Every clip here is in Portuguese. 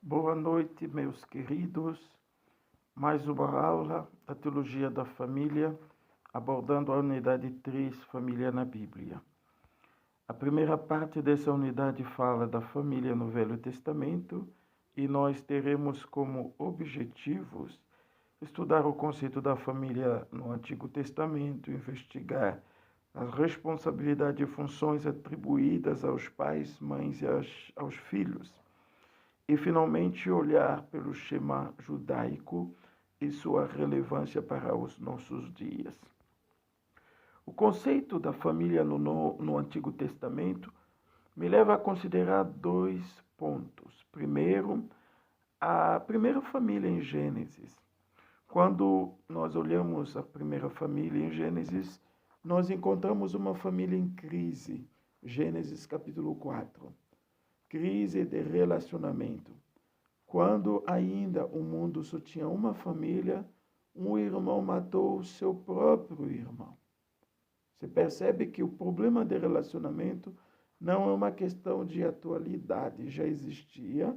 Boa noite, meus queridos. Mais uma aula da Teologia da Família, abordando a unidade 3, Família na Bíblia. A primeira parte dessa unidade fala da família no Velho Testamento e nós teremos como objetivos estudar o conceito da família no Antigo Testamento, investigar as responsabilidades e funções atribuídas aos pais, mães e aos filhos. E, finalmente, olhar pelo Shema judaico e sua relevância para os nossos dias. O conceito da família no Antigo Testamento me leva a considerar dois pontos. Primeiro, a primeira família em Gênesis. Quando nós olhamos a primeira família em Gênesis, nós encontramos uma família em crise. Gênesis capítulo 4. Crise de relacionamento. Quando ainda o mundo só tinha uma família, um irmão matou o seu próprio irmão. Você percebe que o problema de relacionamento não é uma questão de atualidade, já existia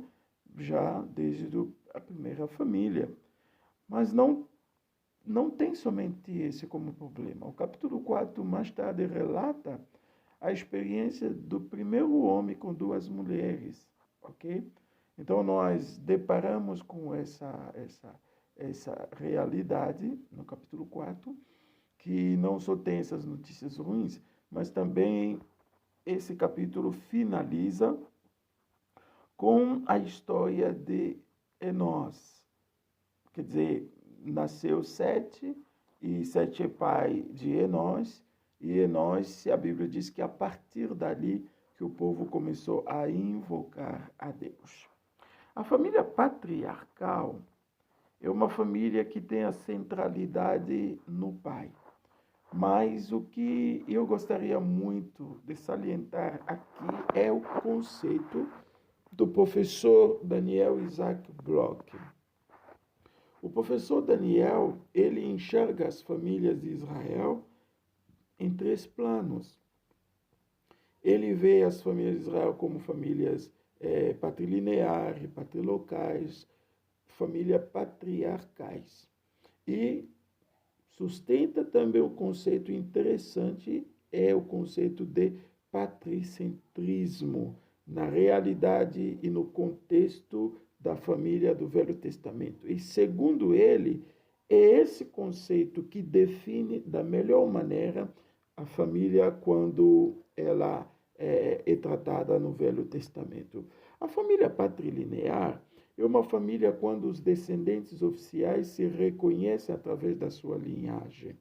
já desde a primeira família. Mas não tem somente esse como problema. O capítulo 4 mais tarde relata a experiência do primeiro homem com duas mulheres, ok? Então, nós deparamos com essa realidade no capítulo 4, que não só tem essas notícias ruins, mas também esse capítulo finaliza com a história de Enós. Quer dizer, nasceu Sete, e Sete é pai de Enós, e Enós, a Bíblia diz que a partir dali que o povo começou a invocar a Deus. A família patriarcal é uma família que tem a centralidade no pai. Mas o que eu gostaria muito de salientar aqui é o conceito do professor Daniel Isaac Bloch. O professor Daniel, ele enxerga as famílias de Israel em três planos. Ele vê as famílias de Israel como famílias patrilineares, patrilocais, famílias patriarcais. E sustenta também um conceito interessante, é o conceito de patricentrismo, na realidade e no contexto da família do Velho Testamento. E, segundo ele, é esse conceito que define da melhor maneira a família quando ela é tratada no Velho Testamento. A família patrilinear é uma família quando os descendentes oficiais se reconhecem através da sua linhagem.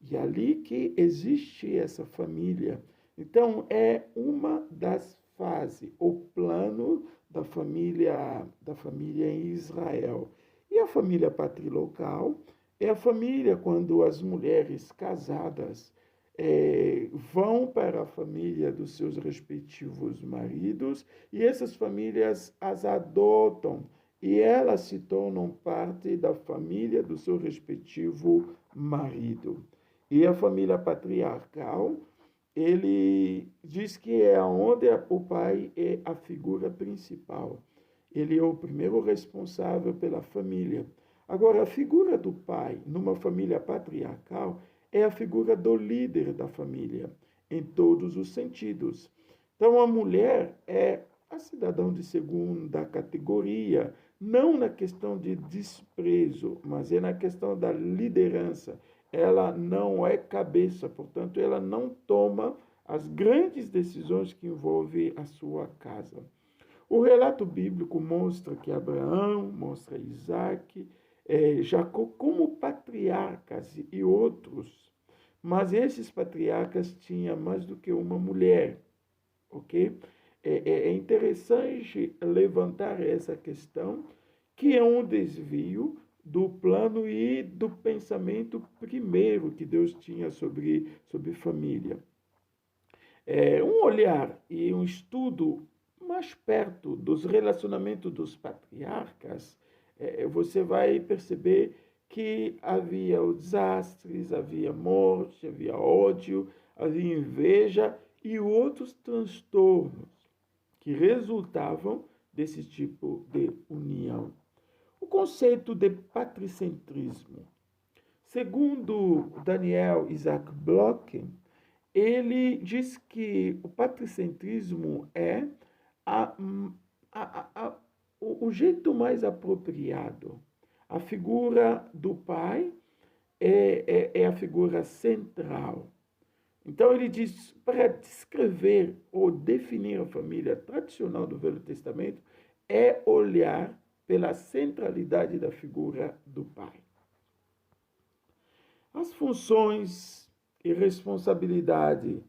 E é ali que existe essa família. Então, é uma das fases, o plano da família em Israel. E a família patrilocal é a família quando as mulheres casadas vão para a família dos seus respectivos maridos e essas famílias as adotam e elas se tornam parte da família do seu respectivo marido. E a família patriarcal, ele diz que é onde o pai é a figura principal. Ele é o primeiro responsável pela família. Agora, a figura do pai numa família patriarcal é a figura do líder da família, em todos os sentidos. Então, a mulher é a cidadã de segunda categoria, não na questão de desprezo, mas é na questão da liderança. Ela não é cabeça, portanto, ela não toma as grandes decisões que envolvem a sua casa. O relato bíblico mostra que Abraão, mostra Isaac, Jacó como patriarcas e outros. Mas esses patriarcas tinham mais do que uma mulher, ok? É interessante levantar essa questão, que é um desvio do plano e do pensamento primeiro que Deus tinha sobre família. Um olhar e um estudo mais perto dos relacionamentos dos patriarcas, você vai perceber que havia desastres, havia morte, havia ódio, havia inveja e outros transtornos que resultavam desse tipo de união. O conceito de patricentrismo. Segundo Daniel Isaac Bloch, ele diz que o patricentrismo é a, o jeito mais apropriado. A figura do pai é a figura central. Então ele diz, para descrever ou definir a família tradicional do Velho Testamento, é olhar pela centralidade da figura do pai. As funções e responsabilidade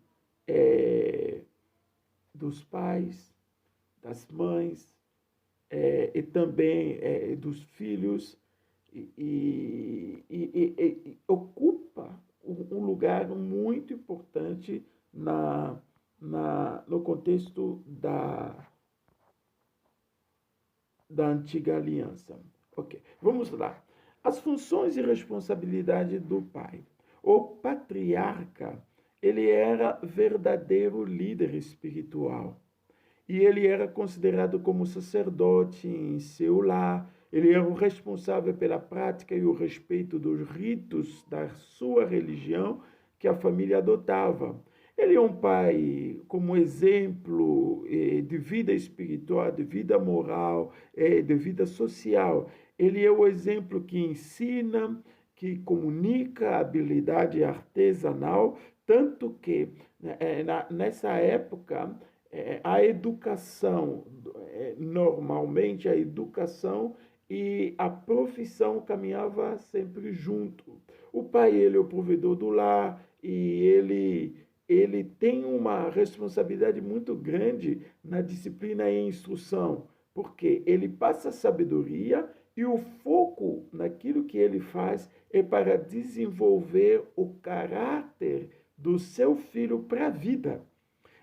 dos pais, das mães e também dos filhos e ocupa um lugar muito importante no contexto da antiga aliança. Ok, vamos lá. As funções e responsabilidade do pai. O patriarca, ele era verdadeiro líder espiritual. E ele era considerado como sacerdote em seu lar. Ele era o responsável pela prática e o respeito dos ritos da sua religião que a família adotava. Ele é um pai como exemplo de vida espiritual, de vida moral, de vida social. Ele é o exemplo que ensina, que comunica a habilidade artesanal, tanto que nessa época a educação, normalmente a educação e a profissão caminhava sempre junto. O pai, ele é o provedor do lar e ele tem uma responsabilidade muito grande na disciplina e instrução, porque ele passa sabedoria e o foco naquilo que ele faz é para desenvolver o caráter do seu filho para a vida.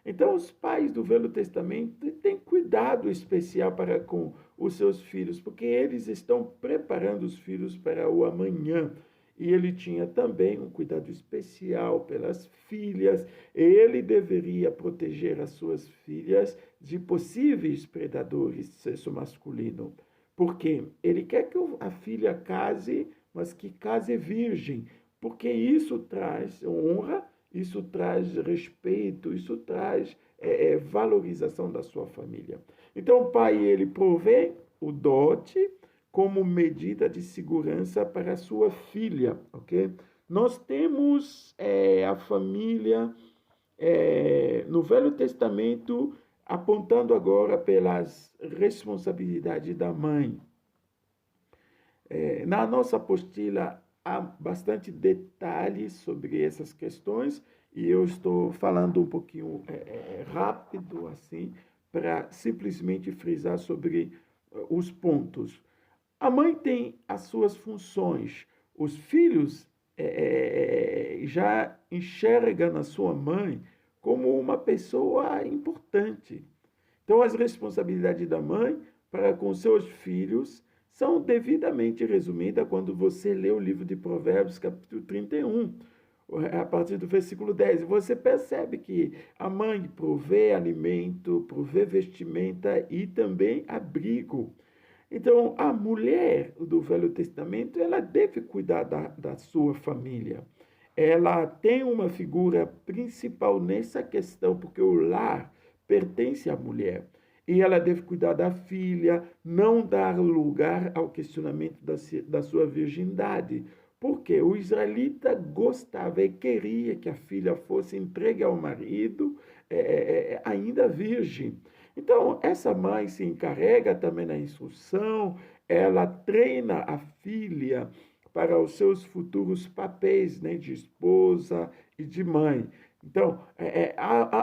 Então, os pais do Velho Testamento têm cuidado especial para com os seus filhos, porque eles estão preparando os filhos para o amanhã. E ele tinha também um cuidado especial pelas filhas. Ele deveria proteger as suas filhas de possíveis predadores de sexo masculino. Porque ele quer que a filha case, mas que case virgem, porque isso traz honra, isso traz respeito, isso traz valorização da sua família. Então, o pai, ele provê o dote como medida de segurança para a sua filha, ok? Nós temos a família no Velho Testamento apontando agora pelas responsabilidades da mãe. Na nossa apostila há bastante detalhes sobre essas questões e eu estou falando um pouquinho rápido assim para simplesmente frisar sobre os pontos. A mãe tem as suas funções. Os filhos já enxergam na sua mãe como uma pessoa importante. Então, as responsabilidades da mãe para com seus filhos são devidamente resumidas quando você lê o livro de Provérbios, capítulo 31, a partir do versículo 10. Você percebe que a mãe provê alimento, provê vestimenta e também abrigo. Então, a mulher do Velho Testamento, ela deve cuidar da sua família. Ela tem uma figura principal nessa questão, porque o lar pertence à mulher. E ela deve cuidar da filha, não dar lugar ao questionamento da sua virgindade. Porque o israelita gostava e queria que a filha fosse entregue ao marido ainda virgem. Então, essa mãe se encarrega também na instrução, ela treina a filha para os seus futuros papéis, né, de esposa e de mãe. Então,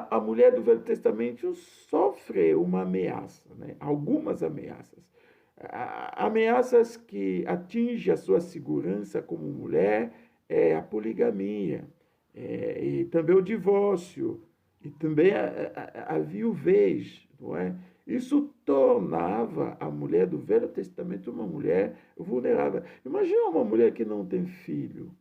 a mulher do Velho Testamento sofre uma ameaça, né, algumas ameaças. Ameaças que atingem a sua segurança como mulher, a poligamia, e também o divórcio, e também a viuvez, não é? Isso tornava a mulher do Velho Testamento uma mulher vulnerável. Imagina uma mulher que não tem filho.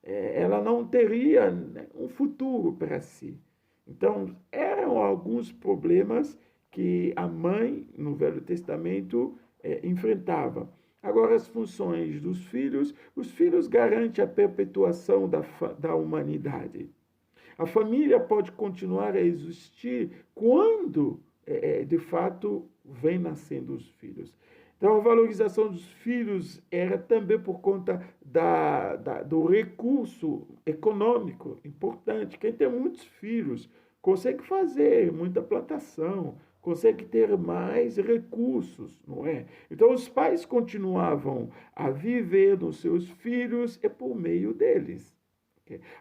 Ela não teria, né, um futuro para si. Então, eram alguns problemas que a mãe, no Velho Testamento, enfrentava. Agora, as funções dos filhos, os filhos garantem a perpetuação da humanidade. A família pode continuar a existir quando, de fato, vem nascendo os filhos. Então, a valorização dos filhos era também por conta do recurso econômico importante. Quem tem muitos filhos consegue fazer muita plantação, consegue ter mais recursos, não é? Então, os pais continuavam a viver nos seus filhos e por meio deles.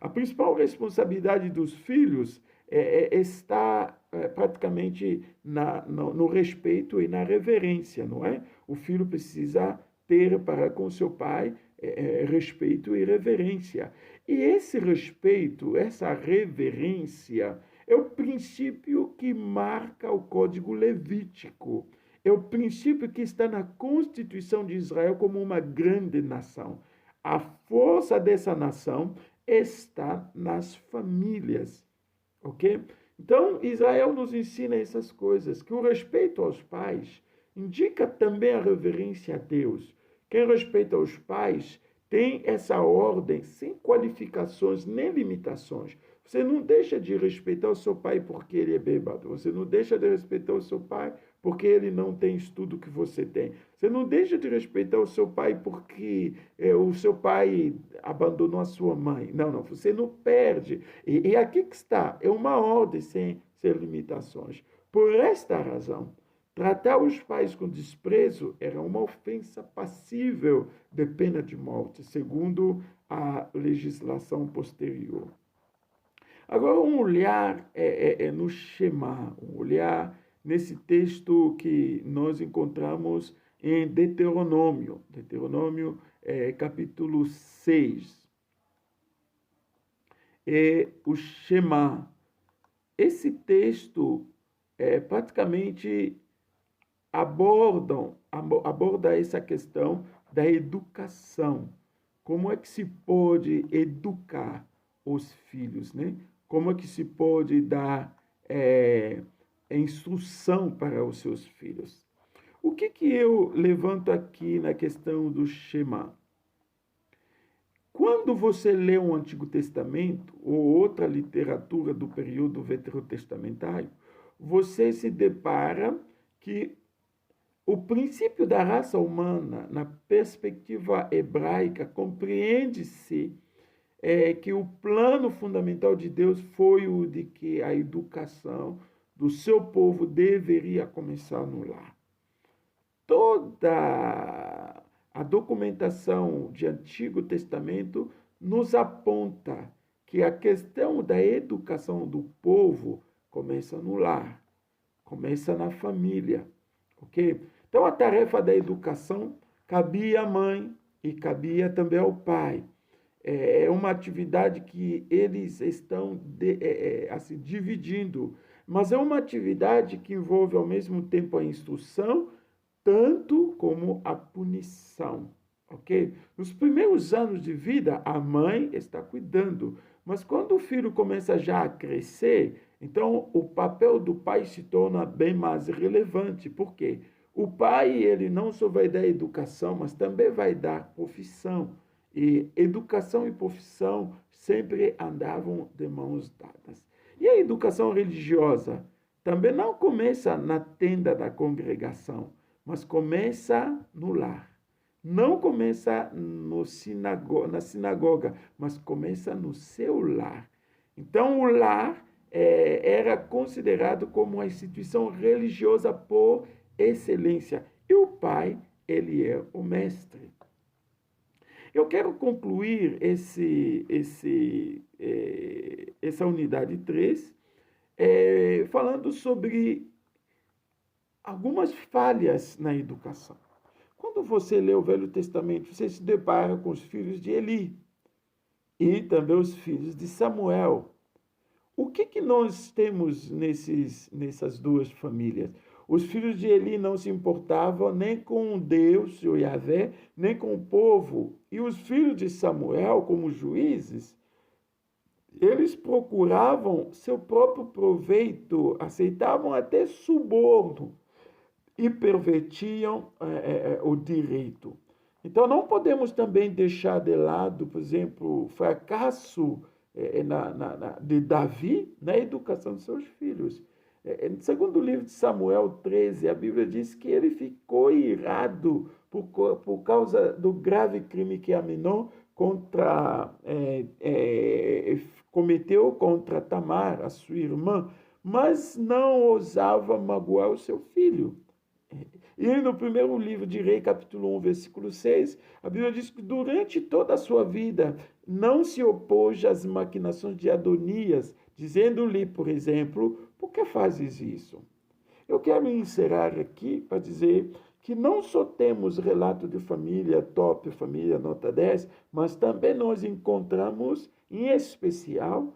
A principal responsabilidade dos filhos está praticamente no respeito e na reverência, não é? O filho precisa ter para com seu pai respeito e reverência. E esse respeito, essa reverência, é o princípio que marca o Código Levítico. É o princípio que está na Constituição de Israel como uma grande nação. A força dessa nação está nas famílias, ok? Então, Israel nos ensina essas coisas, que o respeito aos pais indica também a reverência a Deus. Quem respeita os pais tem essa ordem sem qualificações nem limitações. Você não deixa de respeitar o seu pai porque ele é bêbado. Você não deixa de respeitar o seu pai porque ele não tem estudo que você tem. Você não deixa de respeitar o seu pai porque o seu pai abandonou a sua mãe. Não, não, você não perde. E aqui que está, é uma ordem sem limitações. Por esta razão, tratar os pais com desprezo era uma ofensa passível de pena de morte, segundo a legislação posterior. Agora, um olhar no Shema, um olhar nesse texto que nós encontramos em Deuteronômio, capítulo 6. O Shema. Esse texto praticamente aborda essa questão da educação. Como é que se pode educar os filhos, né? Como é que se pode dar instrução para os seus filhos? O que eu levanto aqui na questão do Shema? Quando você lê o Antigo Testamento ou outra literatura do período veterotestamentário, você se depara que o princípio da raça humana, na perspectiva hebraica, compreende-se que o plano fundamental de Deus foi o de que a educação do seu povo deveria começar no lar. Toda a documentação de Antigo Testamento nos aponta que a questão da educação do povo começa no lar, começa na família, ok? Então, a tarefa da educação cabia à mãe e cabia também ao pai. É uma atividade que eles estão assim, dividindo, mas é uma atividade que envolve ao mesmo tempo a instrução, tanto como a punição, ok? Nos primeiros anos de vida, a mãe está cuidando, mas quando o filho começa já a crescer, então o papel do pai se torna bem mais relevante. Por quê? O pai, ele não só vai dar educação, mas também vai dar profissão. E educação e profissão sempre andavam de mãos dadas. E a educação religiosa também não começa na tenda da congregação, mas começa no lar. Não começa na sinagoga, mas começa no seu lar. Então, o lar era considerado como uma instituição religiosa por excelência. E o pai, ele é o mestre. Eu quero concluir essa unidade 3 falando sobre algumas falhas na educação. Quando você lê o Velho Testamento, você se depara com os filhos de Eli e também os filhos de Samuel. O que nós temos nessas duas famílias? Os filhos de Eli não se importavam nem com Deus, o Yahvé, nem com o povo. E os filhos de Samuel, como juízes, Eles procuravam seu próprio proveito, aceitavam até suborno e pervertiam o direito. Então, não podemos também deixar de lado, por exemplo, o fracasso de Davi na educação de seus filhos. Segundo o livro de Samuel 13, a Bíblia diz que ele ficou irado por causa do grave crime que Aminon cometeu contra Tamar, a sua irmã, mas não ousava magoar o seu filho. E no primeiro livro de Rei, capítulo 1, versículo 6, a Bíblia diz que durante toda a sua vida não se opôs às maquinações de Adonias, dizendo-lhe, por exemplo, por que fazes isso? Eu quero encerrar aqui para dizer que não só temos relato de família top, família nota 10, mas também nós encontramos, em especial,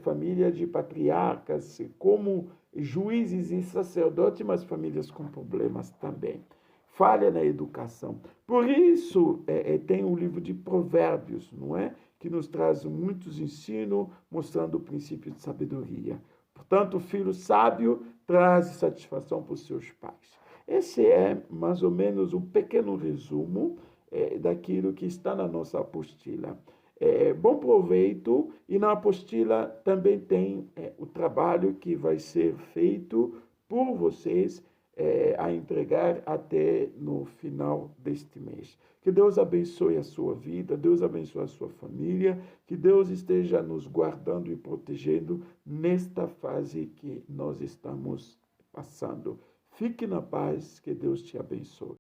família de patriarcas, como juízes e sacerdotes, mas famílias com problemas também. Falha na educação. Por isso, tem o livro de Provérbios, não é? Que nos traz muitos ensinos, mostrando o princípio de sabedoria. Portanto, o filho sábio traz satisfação para os seus pais. Esse é, mais ou menos, um pequeno resumo daquilo que está na nossa apostila. Bom proveito, e na apostila também tem o trabalho que vai ser feito por vocês a entregar até no final deste mês. Que Deus abençoe a sua vida, Deus abençoe a sua família, que Deus esteja nos guardando e protegendo nesta fase que nós estamos passando. Fique na paz, que Deus te abençoe.